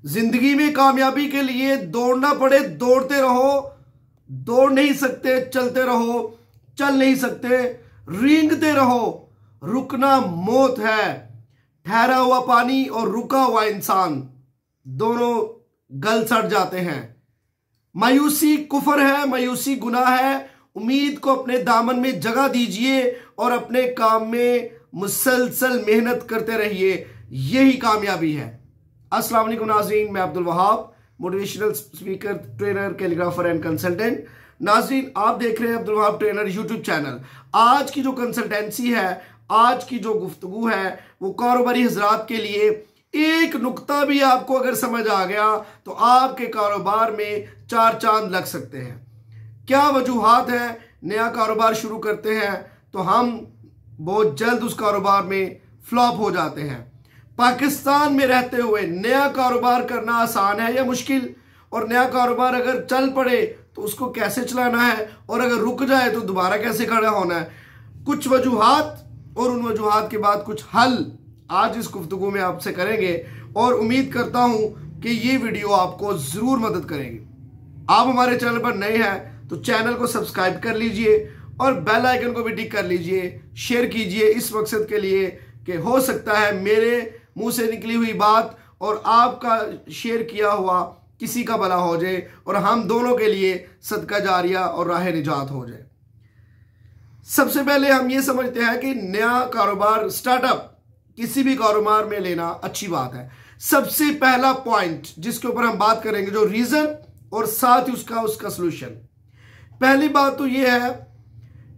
जिंदगी में कामयाबी के लिए दौड़ना पड़े दौड़ते रहो, दौड़ नहीं सकते चलते रहो, चल नहीं सकते रेंगते रहो। रुकना मौत है। ठहरा हुआ पानी और रुका हुआ इंसान दोनों गल सड़ जाते हैं। मायूसी कुफर है, मायूसी गुनाह है। उम्मीद को अपने दामन में जगह दीजिए और अपने काम में मुसलसल मेहनत करते रहिए, यही कामयाबी है। अस्सलाम वालेकुम नाज़रीन, मैं Abdul Wahab, motivational speaker, trainer, calligrapher and consultant. नाज़रीन, आप देख रहे हैं Abdul Wahab trainer YouTube channel. आज की जो कंसल्टेंसी है, आज की जो गुफ्तगू है, वो कारोबारी हजरात के लिए एक नुक्ता भी आपको अगर समझ आ गया तो आपके कारोबार में चार चांद लग सकते हैं। क्या वजूहात है? नया कारोबार शुरू करते हैं तो हम बहुत जल्द उस कारोबार में फ्लॉप हो जाते हैं। पाकिस्तान में रहते हुए नया कारोबार करना आसान है या मुश्किल? और नया कारोबार अगर चल पड़े तो उसको कैसे चलाना है, और अगर रुक जाए तो दोबारा कैसे खड़ा होना है? कुछ वजूहात और उन वजूहात के बाद कुछ हल आज इस गुफ्तगू में आपसे करेंगे और उम्मीद करता हूं कि ये वीडियो आपको जरूर मदद करेगी। आप हमारे चैनल पर नए हैं तो चैनल को सब्सक्राइब कर लीजिए और बेल आइकन को भी टिक कर लीजिए, शेयर कीजिए इस मकसद के लिए कि हो सकता है मेरे मुंह से निकली हुई बात और आपका शेयर किया हुआ किसी का भला हो जाए और हम दोनों के लिए सदका जारिया और राह निजात हो जाए। सबसे पहले हम ये समझते हैं कि नया कारोबार, स्टार्टअप किसी भी कारोबार में लेना अच्छी बात है। सबसे पहला पॉइंट जिसके ऊपर हम बात करेंगे, जो रीजन और साथ ही उसका सॉल्यूशन। पहली बात तो यह है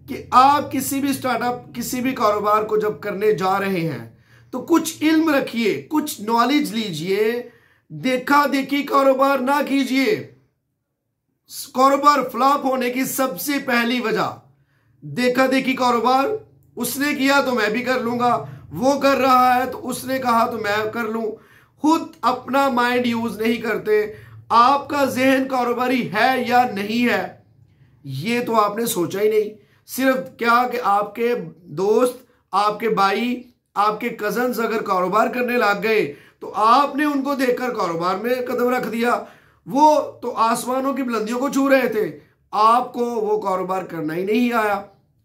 कि आप किसी भी स्टार्टअप, किसी भी कारोबार को जब करने जा रहे हैं तो कुछ इल्म रखिए, कुछ नॉलेज लीजिए। देखा देखी कारोबार ना कीजिए। कारोबार फ्लॉप होने की सबसे पहली वजह देखा देखी कारोबार। उसने किया तो मैं भी कर लूंगा, वो कर रहा है तो उसने कहा तो मैं कर लूं। खुद अपना माइंड यूज नहीं करते। आपका जहन कारोबारी है या नहीं है ये तो आपने सोचा ही नहीं। सिर्फ क्या कि आपके दोस्त, आपके भाई, आपके कजन्स अगर कारोबार करने लग गए तो आपने उनको देखकर कारोबार में कदम रख दिया। वो तो आसमानों की बुलंदियों को छू रहे थे, आपको वो कारोबार करना ही नहीं आया।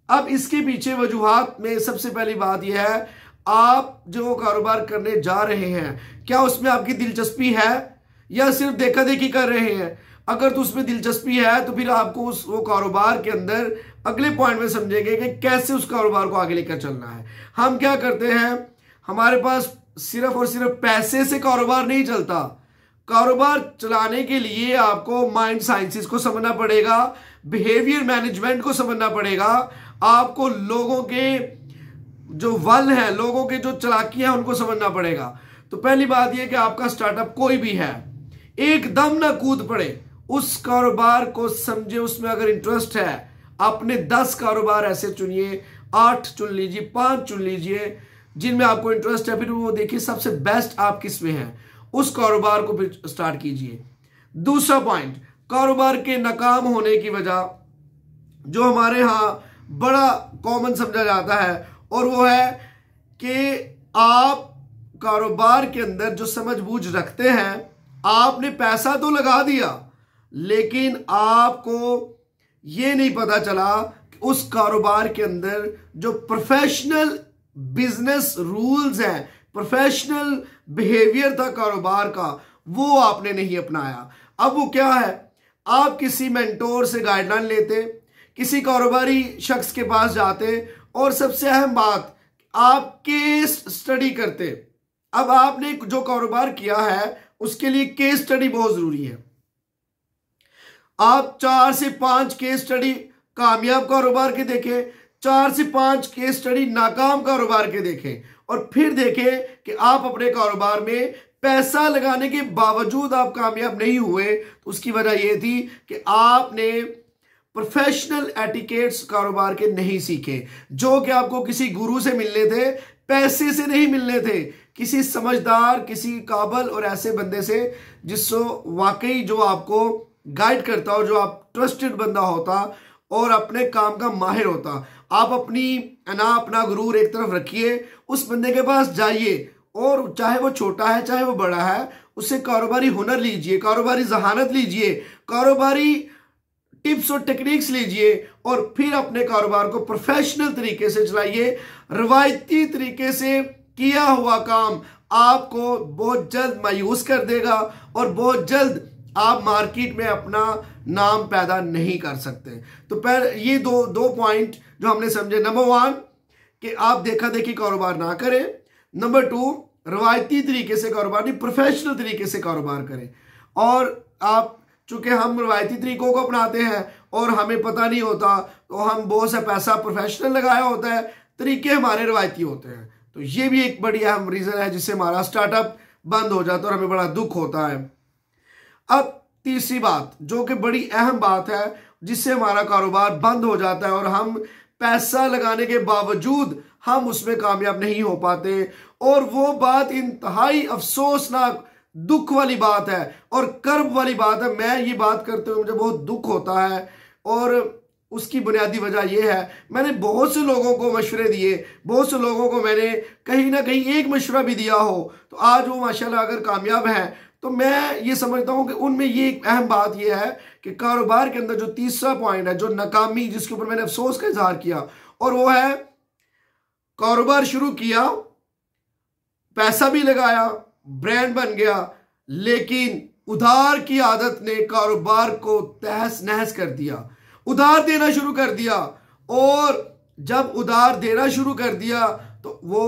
अब इसके पीछे वजूहात में सबसे पहली बात यह है, आप जो कारोबार करने जा रहे हैं क्या उसमें आपकी दिलचस्पी है या सिर्फ देखा देखी कर रहे हैं? अगर तो उसमें दिलचस्पी है तो फिर आपको वो कारोबार के अंदर अगले पॉइंट में समझेंगे कि कैसे उस कारोबार को आगे लेकर चलना है। हम क्या करते हैं, हमारे पास सिर्फ और सिर्फ पैसे से कारोबार नहीं चलता। कारोबार चलाने के लिए आपको माइंड साइंसेस को समझना पड़ेगा, बिहेवियर मैनेजमेंट को समझना पड़ेगा, आपको लोगों के जो वल है, लोगों के जो चालाकियां हैं उनको समझना पड़ेगा। तो पहली बात यह कि आपका स्टार्टअप कोई भी है, एकदम ना कूद पड़े, उस कारोबार को समझे, उसमें अगर इंटरेस्ट है अपने 10 कारोबार ऐसे चुनिए, 8 चुन लीजिए, 5 चुन लीजिए जिनमें आपको इंटरेस्ट है। फिर वो देखिए सबसे बेस्ट आप किस में हैं, उस कारोबार को फिर स्टार्ट कीजिए। दूसरा पॉइंट, कारोबार के नाकाम होने की वजह जो हमारे यहां बड़ा कॉमन समझा जाता है और वो है कि आप कारोबार के अंदर जो समझ बूझ रखते हैं, आपने पैसा तो लगा दिया लेकिन आपको ये नहीं पता चला कि उस कारोबार के अंदर जो प्रोफेशनल बिजनेस रूल्स हैं, प्रोफेशनल बिहेवियर था कारोबार का, वो आपने नहीं अपनाया। अब वो क्या है, आप किसी मेंटोर से गाइडलाइन लेते, किसी कारोबारी शख्स के पास जाते और सबसे अहम बात आप केस स्टडी करते। अब आपने जो कारोबार किया है उसके लिए केस स्टडी बहुत जरूरी है। आप 4 से 5 केस स्टडी कामयाब कारोबार के देखें, 4 से 5 केस स्टडी नाकाम कारोबार के देखें और फिर देखें कि आप अपने कारोबार में पैसा लगाने के बावजूद आप कामयाब नहीं हुए। तो उसकी वजह यह थी कि आपने प्रोफेशनल एटिकेट्स कारोबार के नहीं सीखे, जो कि आपको किसी गुरु से मिलने थे, पैसे से नहीं मिलने थे, किसी समझदार, किसी काबल और ऐसे बंदे से जिससे वाकई जो आपको गाइड करता हो, जो आप ट्रस्टेड बंदा होता और अपने काम का माहिर होता। आप अपना गुरूर एक तरफ रखिए, उस बंदे के पास जाइए और चाहे वो छोटा है चाहे वो बड़ा है, उससे कारोबारी हुनर लीजिए, कारोबारी जहानत लीजिए, कारोबारी टिप्स और टेक्निक्स लीजिए और फिर अपने कारोबार को प्रोफेशनल तरीके से चलाइए। रवायती तरीके से किया हुआ काम आपको बहुत जल्द मायूस कर देगा और बहुत जल्द आप मार्केट में अपना नाम पैदा नहीं कर सकते। तो ये दो पॉइंट जो हमने समझे, नंबर 1 कि आप देखा देखी कारोबार ना करें, नंबर 2 रवायती तरीके से कारोबार नहीं, प्रोफेशनल तरीके से कारोबार करें। और आप चूंकि हम रवायती तरीकों को अपनाते हैं और हमें पता नहीं होता, तो हम बहुत सा पैसा प्रोफेशनल लगाया होता है, तरीके हमारे रवायती होते हैं। तो ये भी एक बड़ी अहम रीजन है जिससे हमारा स्टार्टअप बंद हो जाता है और हमें बड़ा दुख होता है। अब तीसरी बात जो कि बड़ी अहम बात है जिससे हमारा कारोबार बंद हो जाता है और हम पैसा लगाने के बावजूद हम उसमें कामयाब नहीं हो पाते, और वो बात इंतहाई अफसोसनाक दुख वाली बात है और कर्ब वाली बात है। मैं ये बात करते हुए मुझे बहुत दुख होता है और उसकी बुनियादी वजह यह है, मैंने बहुत से लोगों को मशवरे दिए, बहुत से लोगों को मैंने कहीं ना कहीं एक मशवरा भी दिया हो तो आज वो माशाल्लाह अगर कामयाब है, तो मैं ये समझता हूं कि उनमें ये एक अहम बात यह है कि कारोबार के अंदर जो तीसरा पॉइंट है, जो नाकामी, जिसके ऊपर मैंने अफसोस का इजहार किया, और वो है कारोबार शुरू किया, पैसा भी लगाया, ब्रांड बन गया, लेकिन उधार की आदत ने कारोबार को तहस नहस कर दिया, उधार देना शुरू कर दिया। और जब उधार देना शुरू कर दिया तो वो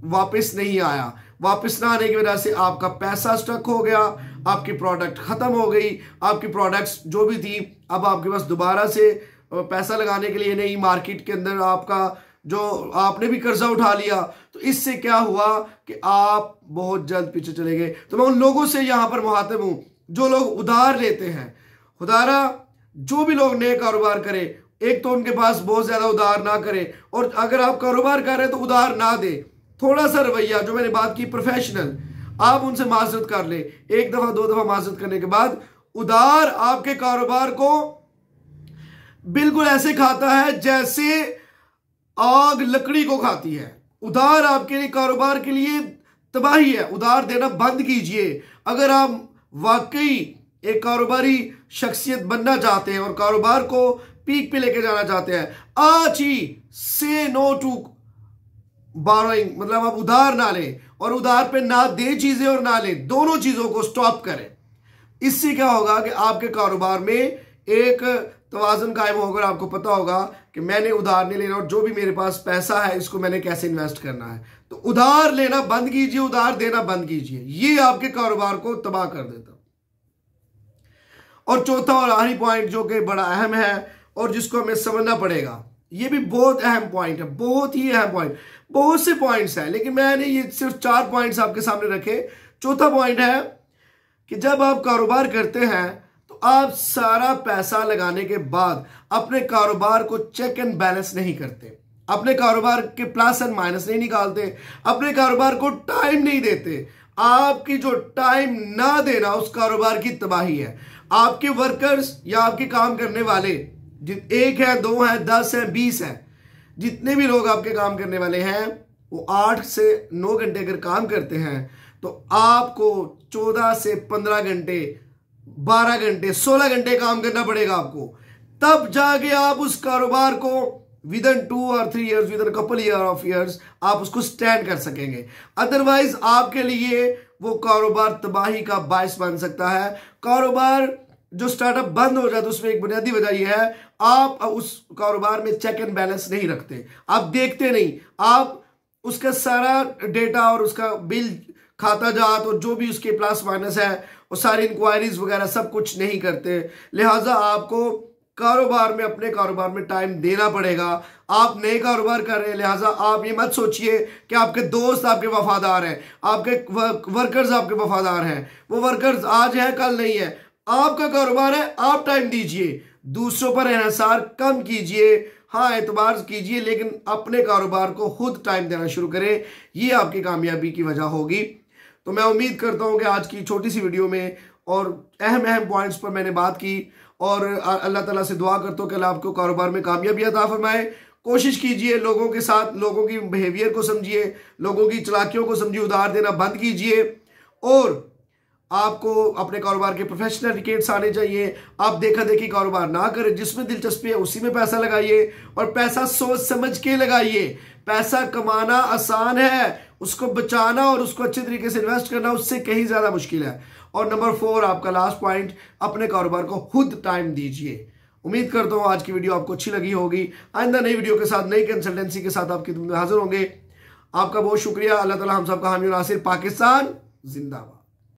वापस नहीं आया। वापस ना आने की वजह से आपका पैसा स्टक हो गया, आपकी प्रोडक्ट खत्म हो गई, आपकी प्रोडक्ट्स जो भी थी अब आपके पास दोबारा से पैसा लगाने के लिए नहीं, मार्केट के अंदर आपका जो आपने भी कर्जा उठा लिया। तो इससे क्या हुआ कि आप बहुत जल्द पीछे चले गए। तो मैं उन लोगों से यहां पर मुखातिब हूं जो लोग उधार लेते हैं। खुदारा जो भी लोग नए कारोबार करें, एक तो उनके पास बहुत ज्यादा उधार ना करें, और अगर आप कारोबार कर रहे हैं तो उधार ना दे। थोड़ा सा रवैया जो मैंने बात की प्रोफेशनल, आप उनसे माजरत कर ले, एक दफा दो दफा माजरत करने के बाद उधार आपके कारोबार को बिल्कुल ऐसे खाता है जैसे आग लकड़ी को खाती है। उधार आपके लिए कारोबार के लिए तबाही है। उधार देना बंद कीजिए। अगर आप वाकई एक कारोबारी शख्सियत बनना चाहते हैं और कारोबार को पीक पे लेके जाना चाहते हैं, आज ही से नो टू बोरोइंग, मतलब आप उधार ना लें और उधार पे ना दे चीजें और ना लें, दोनों चीजों को स्टॉप करें। इससे क्या होगा कि आपके कारोबार में एक तवाज़ुन कायम होगा, आपको पता होगा कि मैंने उधार नहीं लेना और जो भी मेरे पास पैसा है इसको मैंने कैसे इन्वेस्ट करना है। तो उधार लेना बंद कीजिए, उधार देना बंद कीजिए, ये आपके कारोबार को तबाह कर देता। और चौथा और आखिरी पॉइंट जो कि बड़ा अहम है और जिसको हमें समझना पड़ेगा, ये भी बहुत अहम पॉइंट है, बहुत ही अहम पॉइंट। बहुत से पॉइंट्स हैं लेकिन मैंने ये सिर्फ 4 पॉइंट्स आपके सामने रखे। चौथा पॉइंट है कि जब आप कारोबार करते हैं तो आप सारा पैसा लगाने के बाद अपने कारोबार को चेक एंड बैलेंस नहीं करते, अपने कारोबार के प्लस एंड माइनस नहीं निकालते, अपने कारोबार को टाइम नहीं देते। आपकी जो टाइम ना देना उस कारोबार की तबाही है। आपके वर्कर्स या आपके काम करने वाले, एक है, 2 है, 10 है, 20 है, जितने भी लोग आपके काम करने वाले हैं वो 8 से 9 घंटे अगर काम करते हैं तो आपको 14 से 15 घंटे, 12 घंटे, 16 घंटे काम करना पड़ेगा आपको। तब जाके आप उस कारोबार को विद इन 2 और 3 years, with in couple of years आप उसको स्टैंड कर सकेंगे। अदरवाइज आपके लिए वो कारोबार तबाही का बायस बन सकता है। कारोबार जो स्टार्टअप बंद हो जाए तो उसमें एक बुनियादी वजह यह है, आप उस कारोबार में चेक एंड बैलेंस नहीं रखते, आप देखते नहीं, आप उसका सारा डेटा और उसका बिल, खाता जात और जो भी उसके प्लस माइनस है वो सारी इंक्वायरीज वगैरह सब कुछ नहीं करते। लिहाजा आपको कारोबार में, अपने कारोबार में टाइम देना पड़ेगा। आप नए कारोबार कर रहे हैं, लिहाजा आप ये मत सोचिए कि आपके दोस्त आपके वफादार हैं, आपके वर्कर्स आपके वफादार हैं। वो वर्कर्स आज हैं कल नहीं है। आपका कारोबार है, आप टाइम दीजिए, दूसरों पर इन्हिसार कम कीजिए, हाँ एतबार कीजिए, लेकिन अपने कारोबार को खुद टाइम देना शुरू करें। ये आपकी कामयाबी की वजह होगी। तो मैं उम्मीद करता हूं कि आज की छोटी सी वीडियो में और अहम पॉइंट्स पर मैंने बात की, और अल्लाह ताला से दुआ करता हूं कि अल्लाह आपको कारोबार में कामयाबी अता फरमाए। कोशिश कीजिए लोगों के साथ, लोगों की बिहेवियर को समझिए, लोगों की चालाकियों को समझिए, उधार देना बंद कीजिए और आपको अपने कारोबार के प्रोफेशनल इंडिकेटर्स आने चाहिए। आप देखा देखी कारोबार ना करें, जिसमें दिलचस्पी है उसी में पैसा लगाइए, और पैसा सोच समझ के लगाइए। पैसा कमाना आसान है, उसको बचाना और उसको अच्छे तरीके से इन्वेस्ट करना उससे कहीं ज्यादा मुश्किल है। और नंबर 4 आपका लास्ट पॉइंट, अपने कारोबार को खुद टाइम दीजिए। उम्मीद करता हूं आज की वीडियो आपको अच्छी लगी होगी। आइंदा नई वीडियो के साथ, नई कंसल्टेंसी के साथ आपकी हाजिर होंगे। आपका बहुत शुक्रिया। अल्लाह ताला हम सबका हामी और नासिर। पाकिस्तान जिंदाबाद।